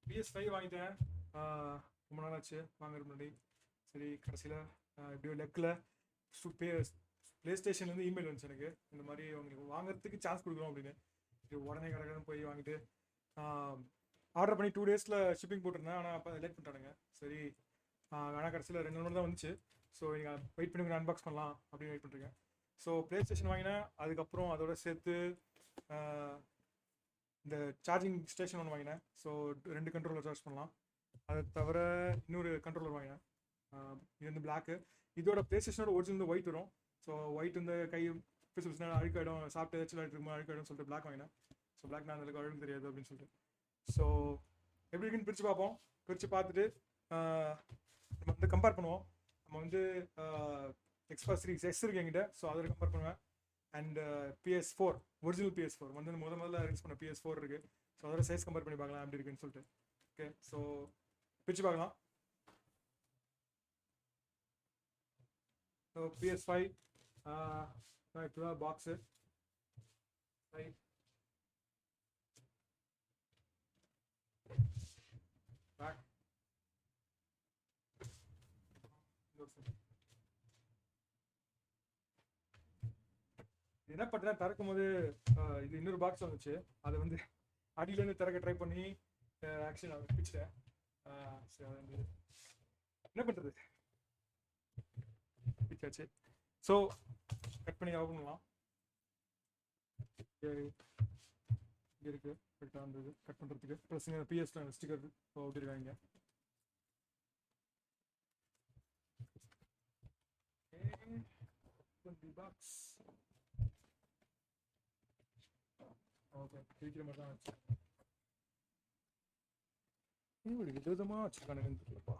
PS5 வாங்கிட்டேன். ரொம்ப நாள் ஆச்சு வாங்குறது முன்னாடி. சரி கடைசியில் எப்படியோ லெக்கில் பே ப்ளே ஸ்டேஷன்லேருந்து இமெயில் வந்துச்சு எனக்கு, இந்த மாதிரி உங்களுக்கு வாங்குறதுக்கு சான்ஸ் கொடுக்குறோம் அப்படின்னு. சரி உடனே கடைக்கு போய் வாங்கிட்டு ஆர்டர் பண்ணி 2 டேஸில் ஷிப்பிங் போட்டிருந்தேன். ஆனால் அப்போ லேட் பண்ணிட்டானுங்க. சரி ஆனால் கடைசியில் 2 நாள் தான் வந்துச்சு. ஸோ நீங்கள் வெயிட் பண்ணி அன்பாக்ஸ் பண்ணலாம் அப்படின்னு வெயிட் பண்ணிருக்கேன். ஸோ ப்ளே ஸ்டேஷன் வாங்கினேன். அதுக்கப்புறம் அதோட சேர்த்து இந்த சார்ஜிங் ஸ்டேஷன் ஒன்று வாங்கினேன். ஸோ 2 கண்ட்ரோலர் சார்ஜ் பண்ணலாம். அதை தவிர இன்னொரு கண்ட்ரோலர் வாங்கினேன். இது வந்து பிளாக்கு. இதோட ப்ளே ஸ்டேஷனோட ஒரிஜினல் ஒயிட் வரும். ஸோ ஒயிட் இந்த கை பிசுனா அழுக்காயிடும், சாப்பிட்டு ஏதாச்சும் இருக்குமா அழுக்காயிடும் சொல்லிட்டு பிளாக் வாங்கினேன். ஸோ பிளாக் நான் அதுக்கு அழுக்கு தெரியாது அப்படின்னு சொல்லிட்டு. ஸோ எப்படி இருக்குன்னு பிரித்து பார்ப்போம். பிரித்து பார்த்துட்டு நம்ம வந்து கம்பேர் பண்ணுவோம். நம்ம வந்து எக்ஸ்பாஸ் சீரிஸ் எஸ் இருக்கு என்கிட்ட. ஸோ அதில் கம்பேர் பண்ணுவேன். அண்ட் PS4 ஒரிஜினல் PS4 வந்து முதல்ல ரிலீஸ் பண்ண PS4 இருக்கு. ஸோ அதோட சைஸ் கம்பேர் பண்ணி பார்க்கலாம் எப்படி இருக்குன்னு சொல்லிட்டு. ஓகே, ஸோ பிரித்து பார்க்கலாம். ஸோ PS5 இப்போதான் பாக்ஸு பேக். என்ன பண்ணுறேன், திறக்கும் போது இது இன்னொரு பாக்ஸ் வந்துச்சு. அதை வந்து அடியிலேருந்து திறக்க ட்ரை பண்ணி ஆக்சுவலி நான் பிடிச்சிட்டேன். சரி அது வந்து என்ன பண்ணுறது, பிடிச்சாச்சு. ஸோ கட் பண்ணி ஓப்பன் பண்ணலாம். இங்கே இருக்குது கரெக்டாக இருந்தது கட் பண்ணுறதுக்கு. ப்ளஸ் இங்கே PS ஸ்டிக்கர் ஓட்டிருக்காங்க. பாக்ஸ் ஓகே, பிரிக்கிற மாதிரி தான் வச்சு இப்படி விதவிதமாக வச்சுருக்கானுங்கன்னு தெரியலப்பா.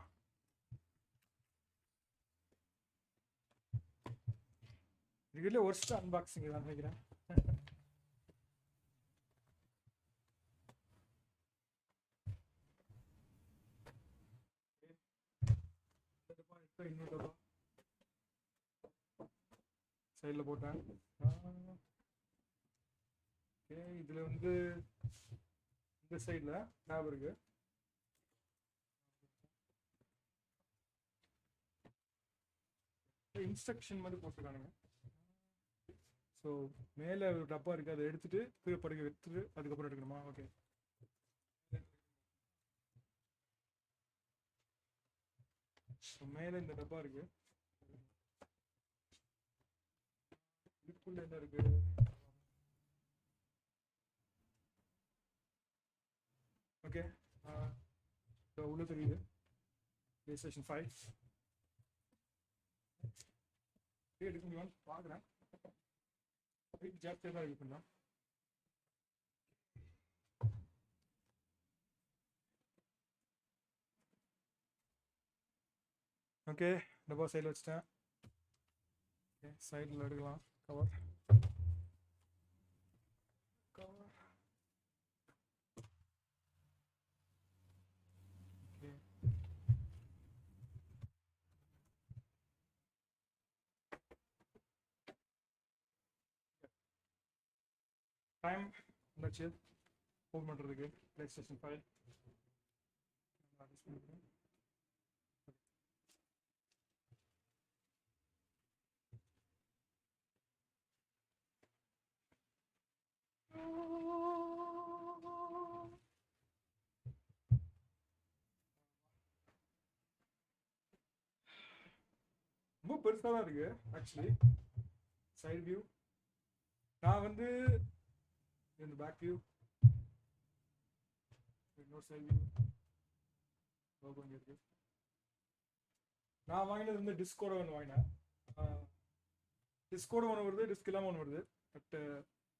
இதுல ஒர்ஸ்ட் அன்பாக்சிங் தான் நினைக்கிறேன். இன்னொரு சைடில் போட்டேன். ஓகே, இதில் வந்து இந்த சைடில் டேப் இருக்கு. இன்ஸ்ட்ரக்ஷன் மாதிரி போட்டிருக்கானுங்க. ஸோ மேலே ஒரு டப்பா இருக்குது, அதை எடுத்துட்டு கீழே படுக்க எடுத்துட்டு அதுக்கப்புறம் எடுக்கணுமா? ஓகே, ஸோ மேலே இந்த டப்பா இருக்கு. இதுக்குள்ள என்ன இருக்கு? ஓகே, உள்ள தெரியுது PlayStation 5 எடுக்க முடியுமான்னு பார்க்குறேன். ஜாஸ்தியாக தான் இது பண்ணலாம். ஓகே, டப்பா சைடில் வச்சுட்டேன். ஓகே, சைடில் எடுக்கலாம் கவர். டைம் வந்துச்சு ஓப்பன் பண்ணுறதுக்கு PlayStation 5. ரொம்ப பெருசாக தான் இருக்கு ஆக்சுவலி. சைடு வியூ நான் வந்து இந்த பேக் வியூ, இன்னொரு சைடு வியூ ஓப்பன் இருக்கு. நான் வாங்கினது வந்து டிஸ்கோட ஒன்று வாங்கினேன். டிஸ்கோட ஒன்று வருது, டிஸ்க் இல்லாமல் ஒன்று வருது. பட்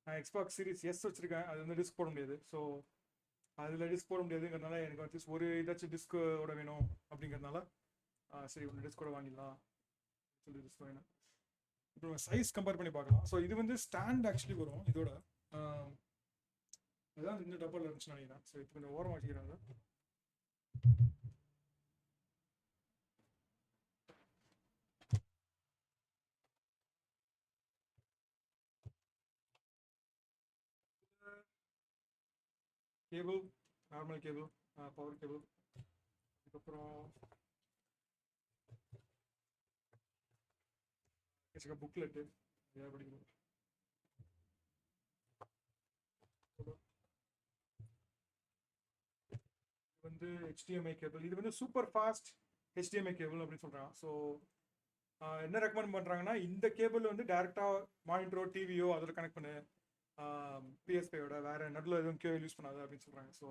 நான் எக்ஸ்பாக்ஸ் சீரிஸ் எஸ் வச்சிருக்கேன். அது வந்து டிஸ்க் போட முடியாது. ஸோ அதில் டிஸ்க் போட முடியாதுங்கிறதுனால எனக்கு வந்து ஒரு ஏதாச்சும் டிஸ்கோட வேணும் அப்படிங்கிறதுனால சரி ஒன்று டிஸ்கோட வாங்கிடலாம் சொல்லி டிஸ்க் வாங்கினேன். இப்போ சைஸ் கம்பேர் பண்ணி பார்க்கலாம். ஸோ இது வந்து ஸ்டாண்ட் ஆக்சுவலி வரும் இதோட. அதுதான் இந்த டப்பாவில் இருந்துச்சுன்னு நினைக்கிறேன். ஸோ இப்போ கொஞ்சம் ஓரமாக வச்சுக்கிறாங்க. Cable normal cable, power cable, அதுக்கப்புறம் புக்லெட்டு இதாக படிக்கணும். வந்து HDMI கேபிள், இது வந்து சூப்பர் ஃபாஸ்ட் HDMI கேபிள் அப்படின்னு சொல்கிறான். ஸோ என்ன ரெக்கமெண்ட் பண்ணுறாங்கன்னா, இந்த கேபிள் வந்து டேரெக்டாக மானிட்டரோ டிவியோ அதில் கனெக்ட் பண்ணு, PS5யோட வேறு நடுவில் எதுவும் கேபிள் யூஸ் பண்ணாது அப்படின்னு சொல்கிறாங்க. ஸோ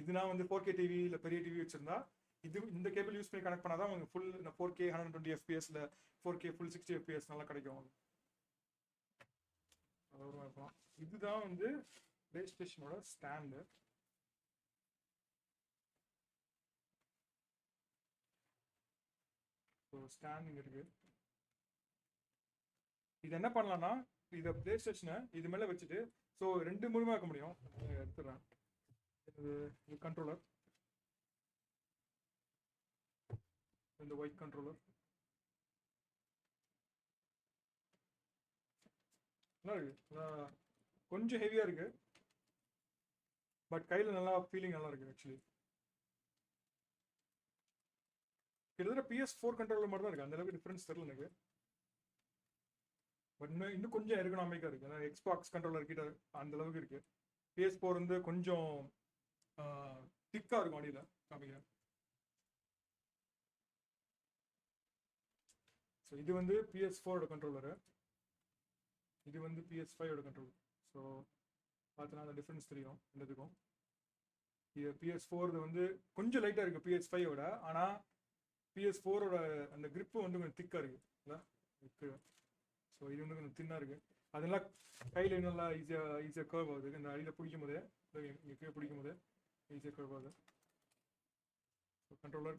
இதுனா வந்து 4K டிவி இல்லை பெரிய டிவி வச்சுருந்தா இந்த கேபிள் யூஸ் பண்ணி கனெக்ட் பண்ணால் தான் உங்களுக்கு ஃபுல் இந்த 4K 120 FPS இல்லை 4K ஃபுல் 60 FPS நல்லா கிடைக்கும். அதுவும் இருக்கலாம். இதுதான் வந்து பிளே ஸ்டேஷனோட ஸ்டாண்டு. ஸோ ஸ்டாண்ட் இங்கே இருக்குது. இது என்ன பண்ணலாம்னா, இதை பிளே ஸ்டேஷனை இது மேலே வச்சுட்டு, ஸோ 2 மூலமாக இருக்க முடியும். எடுத்துடுறேன். இது கண்ட்ரோலர், இந்த ஒயிட் கண்ட்ரோலர் நல்லா இருக்கு. கொஞ்சம் ஹெவியாக இருக்கு, பட் கையில் நல்லா ஃபீலிங் நல்லா இருக்கு. ஆக்சுவலி கிட்டத்தட்ட PS4 கண்ட்ரோலர் மாதிரி தான் இருக்கு, அந்த அளவுக்கு டிஃப்ரென்ஸ் தெரியல எனக்கு. பட் இன்னும் கொஞ்சம் எர்கனாமிக்காக இருக்கு. அதாவது எக்ஸ்பாக்ஸ் கண்ட்ரோலர் கிட்ட அந்த அளவுக்கு இருக்கு. PS4 வந்து கொஞ்சம் திக்காக இருக்கும் அடியில் காமிக்கிறேன். ஸோ இது வந்து PS4ஓட கண்ட்ரோலரு, இது வந்து PS5ஓட கண்ட்ரோலர். ஸோ பார்த்தோன்னா அந்த டிஃப்ரென்ஸ் தெரியும் ரெண்டுத்துக்கும். இது PS4 வந்து கொஞ்சம் லைட்டாக இருக்குது PS5ஓட, ஆனால் PS4ஓட அந்த கிரிப்பு வந்து கொஞ்சம் திக்காக இருக்குது. ஸோ இது வந்து கொஞ்சம் தின்னாக இருக்குது. அதெல்லாம் கையில் நல்லா ஈஸியாக கர்வ் ஆகுது. இந்த அடியில் பிடிக்கும் போதே, இங்கே கீழே பிடிக்கும் போதே ஈஸியாக கர்வ் ஆகுது. ஸோ கண்ட்ரோலர்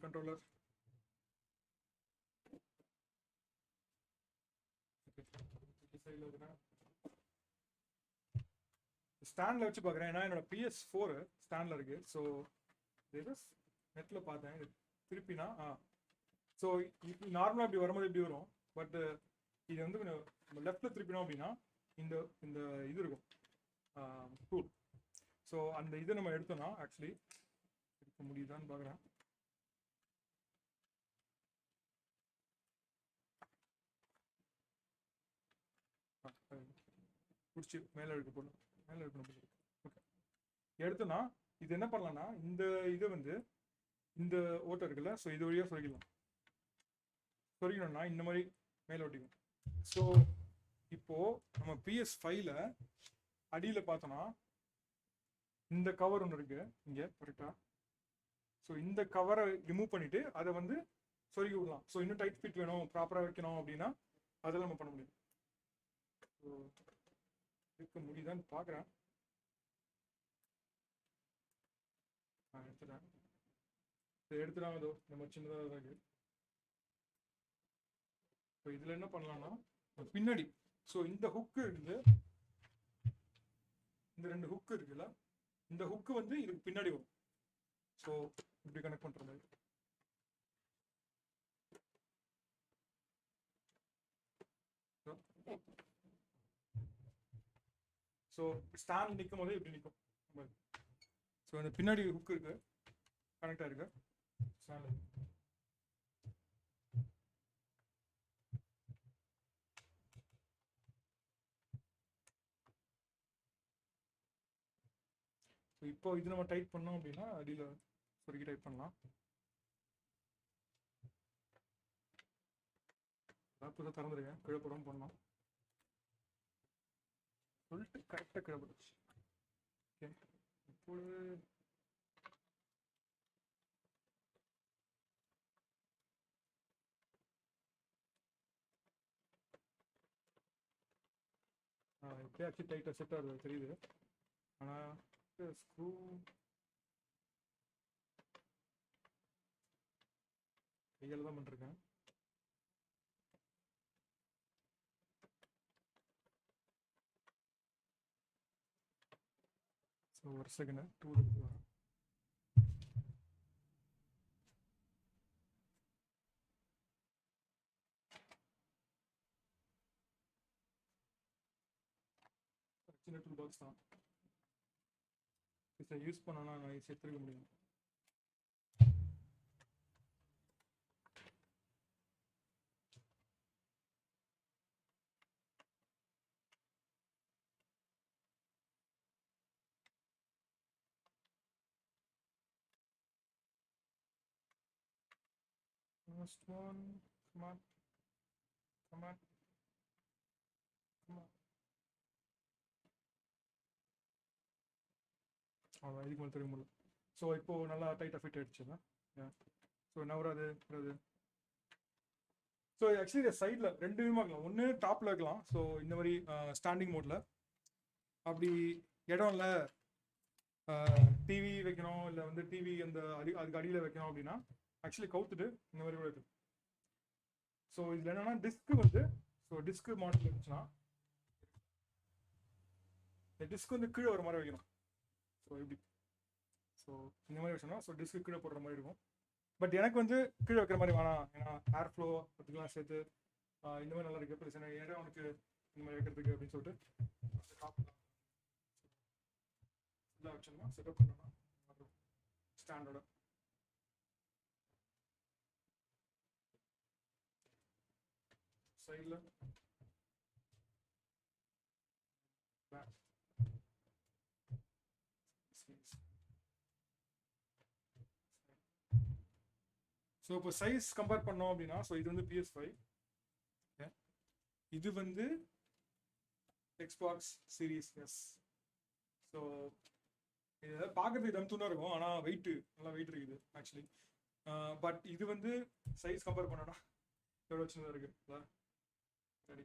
ஸ்டாண்டில் வச்சு பார்க்குறேன். ஏன்னா என்னோட PS4 ஸ்டாண்டில் இருக்குது. ஸோ இது நெட்டில் பார்த்தேன், இது திருப்பினா ஸோ இப்போ நார்மலாக இப்படி வரும்போது இப்படி வரும். பட் இது வந்து கொஞ்சம் லெஃப்டில் திருப்பினோம் அப்படின்னா இந்த இந்த இது இருக்கும் டூல். ஸோ அந்த இதை நம்ம எடுத்தோம்னா ஆக்சுவலி எடுக்க முடியுதான்னு பார்க்குறேன். பிடிச்சி மேலே எடுக்கணும். ஓகே, எடுத்தோன்னா இது என்ன பண்ணலாம்னா, இந்த இதை வந்து இந்த ஓட்டை இருக்குல்ல, ஸோ இது வழியாக சொருகினோம்னா இந்த மாதிரி மேலே ஒட்டிக்கும். ஸோ இப்போது நம்ம PS5ல அடியில் பார்த்தோன்னா இந்த கவர் ஒன்று இருக்குது இங்கே கரெக்டாக. ஸோ இந்த கவரை ரிமூவ் பண்ணிவிட்டு அதை வந்து சொருகி விடலாம். ஸோ இன்னும் டைட் ஃபிட் வேணும், ப்ராப்பராக வைக்கணும் அப்படின்னா அதெல்லாம் நம்ம பண்ண முடியும். ஸோ இருக்க முடியுதான்னு பார்க்குறேன். எடுத்துட்டேன். எடுத்துடாம ஏதோ நம்ம சின்னதாக தான் இருக்குது. ஸோ இதில் என்ன பண்ணலாம்னா பின்னாடி, ஸோ இந்த ஹுக்கு இருக்குது, இந்த 2 ஹுக்கு இருக்குல்ல, இந்த ஹுக்கு வந்து இதுக்கு பின்னாடி வரும். ஸோ இப்படி கனெக்ட் பண்ணுற மாதிரி. ஸோ ஸ்டாண்ட் நிற்கும் போதே இப்படி நிற்கும். ஸோ இந்த பின்னாடி ஹுக் இருக்கு, கனெக்ட் ஆயிருக்கு ஸ்டாண்ட். ஸோ இப்போ இது நம்ம டைப் பண்ணோம் அப்படின்னா அடியில் சொருக்கி டைப் பண்ணலாம். புதுசாக திறந்துருக்கேன், கிழப்படம் பண்ணலாம் சொல்லிட்டு கரெக்டாக கிழப்பட்டுச்சு. ஓகே, இப்போ எப்படியாச்சும் டைட்டாக செட் ஆகுது தெரியுது. ஆனால் ஸ்க்ரூ கையில் தான் பண்ணிருக்கேன். ஸோ ஒரு செகண்ட் டூல் வரேன். சின்ன டூல் பாக்ஸ் தான். இதை யூஸ் பண்ணோன்னா நான் சேர்த்துருக்க முடியும். First one, come on, come on, come on. அவ்வளோ இதுக்கு மேலே திரும்ப முடியல. ஸோ இப்போது நல்லா டைட்டாக ஃபிட் ஆகிடுச்சுன்னா ஸோ என்ன வராது. ஸோ ஆக்சுவலி சைடில் 2 விதமாக இருக்கலாம். ஒன்று டாப்பில் இருக்கலாம், ஸோ இந்த மாதிரி ஸ்டாண்டிங் மோடில். அப்படி இடம் இல்லை, டிவி வைக்கணும், இல்லை வந்து டிவி அந்த அதுக்கு அடியில் வைக்கணும் அப்படின்னா ஆக்சுவலி கவுத்துட்டு இந்த மாதிரி கூட இருக்குது. ஸோ இதில் என்னென்னா டிஸ்க்கு வந்து, ஸோ டிஸ்க்கு மாடல் இருந்துச்சுன்னா இந்த டிஸ்க் வந்து கீழே வர மாதிரி வைக்கணும். ஸோ இப்படி, ஸோ இந்த மாதிரி வச்சோம்னா ஸோ டிஸ்க்கு கீழே போடுற மாதிரி இருக்கும். பட் எனக்கு வந்து கீழே வைக்கிற மாதிரி வேணாம், ஏன்னா ஏர் ஃப்ளோ அதுக்கெல்லாம் சேர்த்து இந்த மாதிரி நல்லா இருக்குது. ப்ளஸ் எனக்கு இடம் உனக்கு இந்த மாதிரி வைக்கிறதுக்கு அப்படின்னு சொல்லிட்டு ஃபுல்லாக வச்சோம்னா செட்டப் பண்ணோம்னா ஸ்டாண்டர்டு. சைடில் ஸோ இப்போ சைஸ் கம்பேர் பண்ணோம் அப்படின்னா, ஸோ இது வந்து PS5, இது வந்து எக்ஸ்பாக்ஸ் சீரீஸ் எஸ். ஸோ இது பார்க்கறதுக்கு தம்துன்னா இருக்கும், ஆனால் நல்லா வெயிட் இருக்குது ஆக்சுவலி. பட் இது வந்து சைஸ் கம்பேர் பண்ணோன்னா எவ்வளோ சின்னதாக இருக்குது. சரி,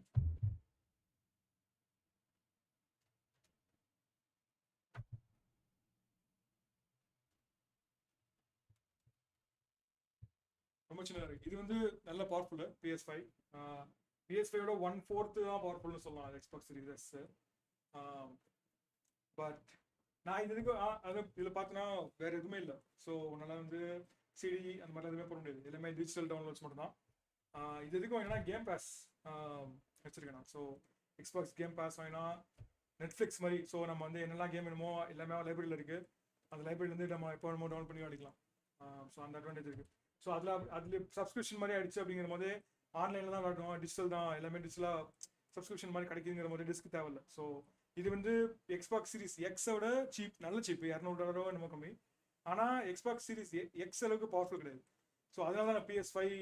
ரொம்ப சின்னதாக இருக்குது. இது வந்து நல்ல பவர்ஃபுல்லு PS5. PS5ஓட 1/4 தான் பவர்ஃபுல்னு சொல்லலாம் அது எக்ஸ்பாக்ஸ் சீரீஸ் எஸ். பட் நான் இதுக்கு அது இதில் பார்த்தோன்னா வேறு எதுவுமே இல்லை. ஸோ நல்லா வந்து சிடி அந்த மாதிரிலாம் எதுவுமே போட முடியாது, எல்லாமே டிஜிட்டல் டவுன்லோட்ஸ் மட்டும் தான். இது எதுக்கும் என்னன்னா கேம் பாஸ் வச்சுருக்கேன் நான். ஸோ எக்ஸ்பாக்ஸ் கேம் பாஸ் வாங்கினா நெட்ஃப்ளிக்ஸ் மாதிரி. ஸோ நம்ம வந்து என்னெல்லாம் கேம் வேணுமோ எல்லாமே லைப்ரரியில் இருக்குது. அந்த லைப்ரரியிலேருந்து நம்ம எப்போ வேணுமோ டவுன் பண்ணி விளையாடிக்கலாம். ஸோ அந்த அட்வான்டேஜ் இருக்குது. ஸோ அதில் சப்ஸ்கிரிப்ஷன் மாதிரி ஆயிடுச்சு அப்படிங்கிற போது ஆன்லைனில் தான் விளாடுவோம், டிஜிட்டல் தான் எல்லாமே, டிஜிட்டலாக சப்ஸ்கிரிப்ஷன் மாதிரி கிடைக்குங்கிற போது டிஸ்க் தேவையில்லை. ஸோ இது வந்து எக்ஸ்பாக்ஸ் சீரிஸ் எக்ஸோட சீப், நல்ல சீப், $200 நம்ம கம்மி. ஆனால் எக்ஸ்பாக்ஸ் சீரிஸ் எக்ஸ் அளவுக்கு பவர்ஃபுல் கிடையாது. ஸோ அதனால தான் நான் PS5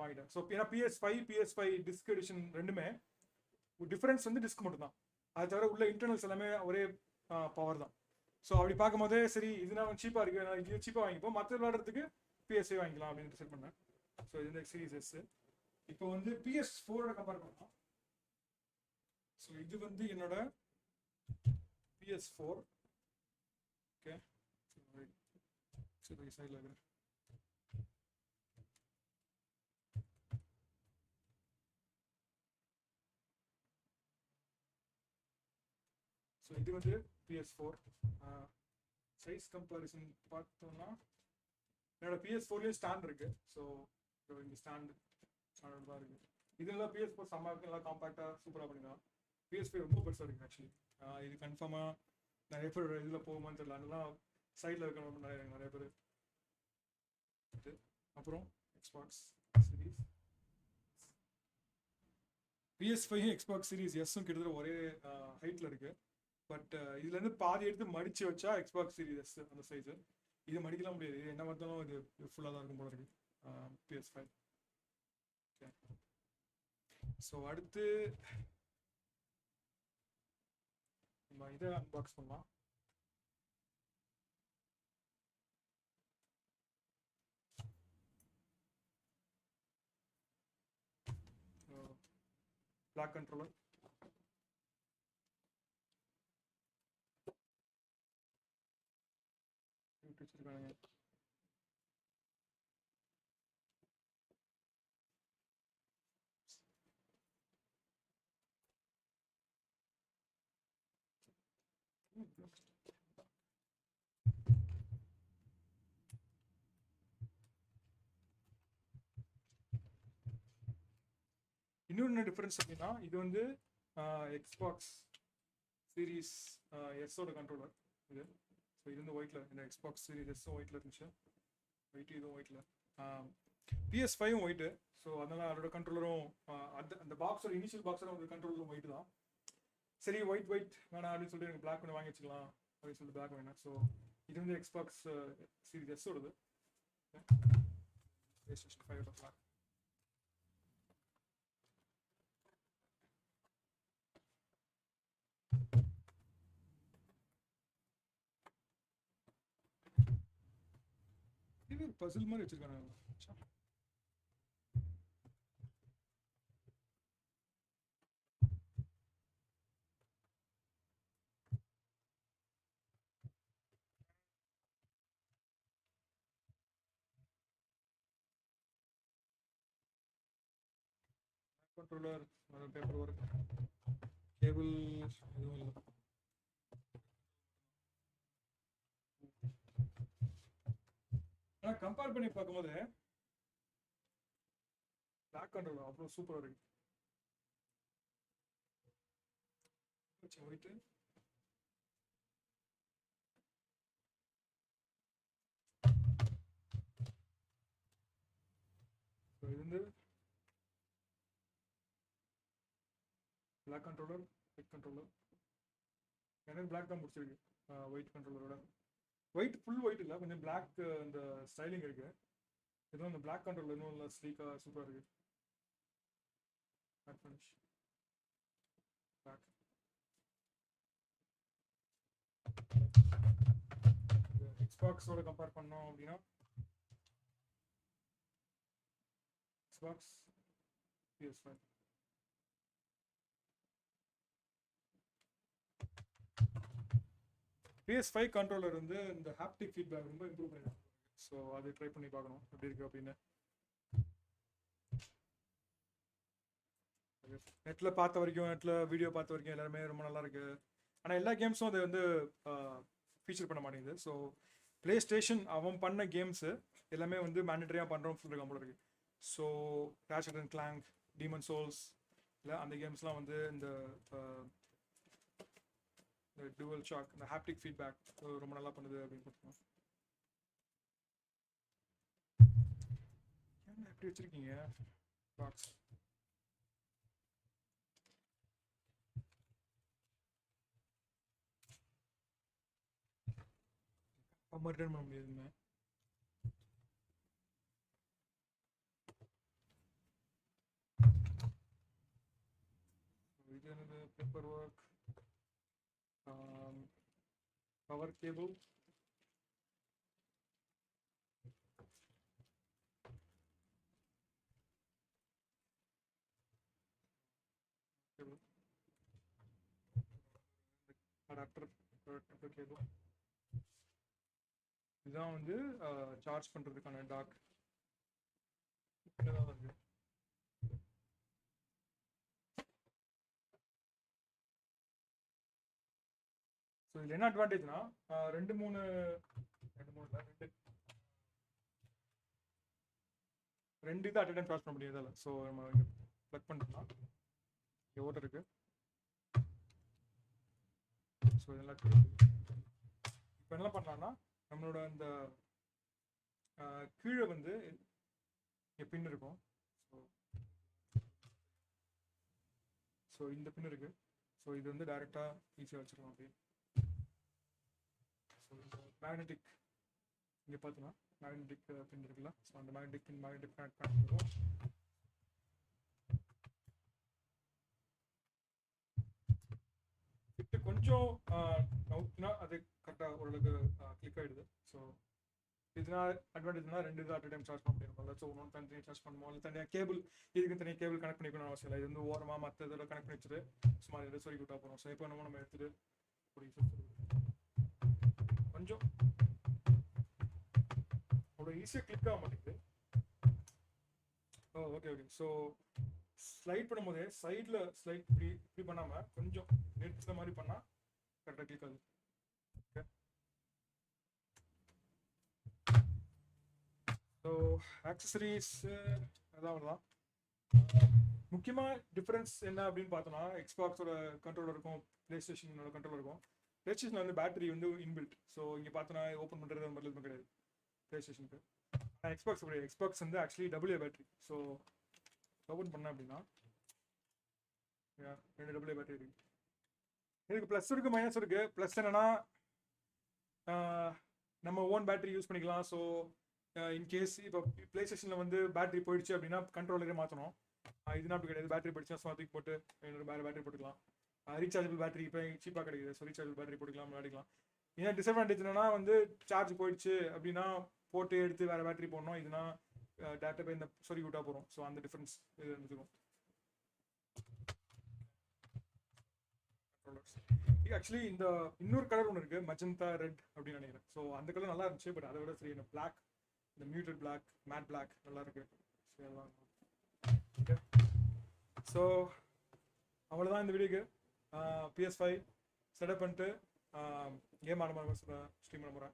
வாங்கிட்டேன். ஸோ ஏன்னா PS5 டிஸ்க் எடிஷன் ரெண்டுமே டிஃப்ரென்ஸ் வந்து டிஸ்க் மட்டும் தான், அது தவிர உள்ள இன்டர்னல்ஸ் எல்லாமே ஒரே பவர் தான். ஸோ அப்படி பார்க்கும்போதே சரி இதுனா சீப்பாக இருக்குது, நான் இது சீப்பாக வாங்கிப்போம், மற்ற விளையாடுறதுக்கு PS5 வாங்கிக்கலாம் அப்படின்னு டிசைட் பண்ணேன். ஸோ இது இந்த சீரிஸ் எஸ். இப்போ வந்து PS4 கம்பேர் பண்ணலாம். ஸோ இது வந்து என்னோட PS4. ஓகே, சரி சைடில் இருக்கிறேன். ஸோ இது வந்து PS4 சைஸ் கம்பேரிசன் பார்த்தோம்னா என்னோட PS4லேயும் ஸ்டாண்ட் இருக்கு. ஸோ இந்த ஸ்டாண்ட் தான் இருக்கு. இதெல்லாம் PS4 செம்ம இருக்கு, நல்லா காம்பாக்டாக சூப்பராக பண்ணிக்கலாம். PS5 ரொம்ப பெருசாக இருக்குது ஆக்சுவலி. இது கன்ஃபார்மாக நிறைய பேர் இதில் போகுமான்னு தெரியல, அதெல்லாம் சைடில் இருக்கணும் நிறைய பேர். அப்புறம் Xbox series PS5 Xbox series எஸ்ஸும் கிட்டத்தட்ட ஒரே ஹைட்டில் இருக்குது. பட் இதுலேருந்து பாதி எடுத்து மடித்து வச்சா எக்ஸ்பாக்ஸ் சீரீஸ் எஸ் அந்த சைஸு. இது மடிக்கலாம் முடியாது, இது என்ன பார்த்தாலும் இது ஃபுல்லாக தான் இருக்கும் போல இருக்கு PS5. ஓகே, ஸோ அடுத்து நம்ம இதை அன்பாக்ஸ் பண்ணலாம். Black controller. வச்சிருக்காங்க. இன்னொன்று டிஃபரன்ஸ் அப்படின்னா இது வந்து எக்ஸ்பாக்ஸ் சீரீஸ் எஸ்ஸோட கண்ட்ரோலர் இது. ஸோ இது வந்து ஒயிட்டில், இந்த எக்ஸ்பாக்ஸ் சீரிஸ் எஸ்ஸும் ஒயிட்டில் இருந்துச்சு, ஒயிட்டு இதுவும் ஒயிட்டில். PS5 white. ஸோ அதனால் அதோட கண்ட்ரோலரும் அந்த பாக்ஸோட இனிஷியல் பாக்ஸோட ஒரு கண்ட்ரோலரும் ஒயிட்டு தான். சரி ஒயிட் வேணாம் அப்படின்னு சொல்லிட்டு எனக்கு பிளாக் ஒன்று வாங்கி வச்சுக்கலாம் அப்படின்னு சொல்லிட்டு பிளாக் வேணாம். ஸோ இது வந்து எக்ஸ்பாக்ஸ் சீரிஸ் எஸ்ஸோடது, PlayStation 5 பிளாக். இது பசில் மாதிரி வச்சிருக்காங்க. கண்ட்ரோலர், பேப்பர் ஒர்க், கேபிள் எதுவும் இல்லை. ஆனால் கம்பேர் பண்ணி பார்க்கும்போது பிளாக் கண்ட்ரோலர் அவ்வளோ சூப்பராக இருக்கு. ஒயிட்டு இது வந்து பிளாக் கண்ட்ரோலர், ஒயிட் கண்ட்ரோலர். எனக்கு பிளாக் தான் பிடிச்சிருக்கு ஒயிட் கண்ட்ரோலரோட. ஒயிட் ஃபுல் ஒயிட் இல்லை, கொஞ்சம் பிளாக் அந்த ஸ்டைலிங் இருக்கு. இதுவும் அந்த பிளாக் கண்ட்ரோலர் இன்னும் இல்லை, ஸ்லீக்காக சூப்பராக இருக்கு. Matte finish black. எக்ஸ்பாக்ஸோட கம்பேர் பண்ணோம் அப்படின்னா எக்ஸ்பாக்ஸ் PS5 PS5 கண்ட்ரோலர் வந்து இந்த ஹாப்டிக் ஃபீட்பேக் ரொம்ப இம்ப்ரூவ் பண்ணிருக்காங்க. ஸோ அதை ட்ரை பண்ணி பார்க்கணும் எப்படி இருக்கு அப்படின்னு. நெட்டில் பார்த்த வரைக்கும், நெட்டில் வீடியோ பார்த்த வரைக்கும் எல்லாருமே ரொம்ப நல்லா இருக்கு. ஆனால் எல்லா கேம்ஸும் அதை வந்து ஃபீச்சர் பண்ண மாட்டேங்குது. ஸோ ப்ளே ஸ்டேஷன் அவன் பண்ண கேம்ஸு எல்லாமே வந்து மேண்டட்டரியாக பண்ணுறோம் சொல்லியிருக்காங்க போல இருக்கு. So Ratchet and Clank, Demon's Souls இல்லை அந்த கேம்ஸ்லாம் வந்து இந்த dual shock, இந்த ஹாப்டிக் ஃபீட்பேக் ரொம்ப நல்லா பண்ணுது அப்படின்னு பார்த்துக்கோங்க. என்ன எப்படி வச்சிருக்கீங்க பாக்ஸ்? அம்மா ரிட்டர்ன் பண்ண முடியாதுங்க. இது என்னது? Paper work, power cable, adapter cable. இதுதான் வந்து சார்ஜ் பண்ணுறதுக்கான டாக். இருக்கு. ஸோ இதில் என்ன அட்வான்டேஜ்னா ரெண்டு மூணு இது அட் டைம் சார்ஜ் பண்ண முடியாது அதில். ஸோ நம்ம இங்கே ப்ளக் பண்ணுறோம்னா இங்கே ஓட்டர் இருக்கு. ஸோ இதெல்லாம் இப்போ என்ன பண்ணலாம்னா நம்மளோட அந்த கீழே வந்து இங்கே பின் இருக்கும். ஸோ இந்த பின் இருக்கு. ஸோ இது வந்து டைரெக்டாக ஈஸியாக வச்சுக்கலாம் அப்படி. ஸோ இந்த மேக்னெட்டிக் இங்கே பார்த்தோன்னா மேக்னெட்டிக் பின் இருக்குல்ல. ஸோ அந்த மேக்னெட்டிக் கனெக்ட் பண்ணிடுவோம். ஃபிட்டு கொஞ்சம் நவுத்துனா அது கரெக்டாக ஓரளவுக்கு கிளிக் ஆகிடுது. ஸோ இதனால் அட்வான்டேஜ்னா ரெண்டு இது அட் டைம் சார்ஜ் பண்ண முடியும். ஸோ ஒன்று தனியாக சார்ஜ் பண்ணுவோம், இல்லை தனியாக கேபிள் இதுக்கு தனியாக கேபிள் கனெக்ட் பண்ணிக்கணும்னு அவசியம் இல்லை. இது வந்து ஓரமாக மற்ற இதோட கனெக்ட் பண்ணி வச்சுட்டு சும்மா இதை சொல்லி விட்டா போகிறோம். ஸோ இப்போ நம்ம எடுத்துட்டு கொஞ்சம் அவ்வளோ ஈஸியாக கிளிக் ஆக மாட்டேங்குது. ஓ ஓகே. ஸோ ஸ்லைட் பண்ணும்போதே சைடில் ஸ்லைட் இப்படி பண்ணாமல் கொஞ்சம் நிறுத்துற மாதிரி பண்ணால் கரெக்டாக கிளிக் ஆகுது. ஓகே. ஸோ ஆக்சசரிஸ் அதான் தான் முக்கியமாக டிஃப்ரென்ஸ் என்ன அப்படின்னு பார்த்தோன்னா எக்ஸ்பாக்ஸோட கண்ட்ரோலர் இருக்கும், ப்ளே ஸ்டேஷனோட கண்ட்ரோலர் இருக்கும். ப்ளே ஸ்டேஷனில் வந்து பேட்டரி வந்து இன்பில்ட். ஸோ இங்கே பார்த்தோன்னா ஓப்பன் பண்ணுறது அந்த மாதிரி எதுவும் கிடையாது ப்ளே ஸ்டேஷனுக்கு. ஆனால் எக்ஸ்பாக்ஸ் கிடையாது. எக்ஸ்பாக்ஸ் வந்து actually W battery. So open பண்ணேன் அப்படின்னா 2 டபுள்யூ பேட்டரி இருக்கு. இதுக்கு ப்ளஸ் இருக்குது மைனஸ் இருக்குது. ப்ளஸ் என்னன்னா நம்ம ஓன் பேட்டரி யூஸ் பண்ணிக்கலாம். ஸோ இன்கேஸ் இப்போ ப்ளே ஸ்டேஷனில் வந்து பேட்டரி போயிடுச்சு அப்படின்னா கண்ட்ரோலரே மாற்றணும். இதுனா அப்படி கிடையாது. பேட்டரி போயிடுச்சுன்னா சும்மா தூக்கி போட்டு வேறு பேட்டரி போட்டுக்கலாம். ரீசார்ஜபிள் பேட்டரி இப்போ சீப்பாக கிடைக்குது. ஸோ ரீசார்ஜபிள் பேட்டரி போட்டுக்கலாம், விளையாடிக்கலாம். ஏன் டிஸ்அட்வான்டேஜ் என்னன்னா வந்து சார்ஜ் போயிடுச்சு அப்படின்னா போட்டு எடுத்து வேறு பேட்டரி போடணும். இதுனா டேட்டா போய் இந்த சொறி விட்டா போகிறோம். ஸோ அந்த டிஃப்ரென்ஸ் இது இருந்துக்கும். ஆக்சுவலி இந்த இன்னொரு கலர் ஒன்று இருக்குது, மஜந்தா ரெட் அப்படின்னு நினைக்கிறேன். ஸோ அந்த கலர் நல்லா இருந்துச்சு. பட் அதை விட சரி இந்த பிளாக், இந்த மியூட்டட் பிளாக், மேட் பிளாக் நல்லா இருக்கு. ஸோ அவ்வளோதான் இந்த வீடியோக்கு. PS5 செட்டப் பண்ணிட்டு கேம் ஆட மாதிரி ஸ்ட்ரீம் பண்ண போகிறேன்.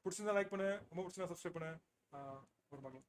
பிடிச்சிருந்தா லைக் பண்ணு, ரொம்ப பிடிச்சிருந்தா சப்ஸ்கிரைப் பண்ணு. அப்புறம் பார்க்கலாம்.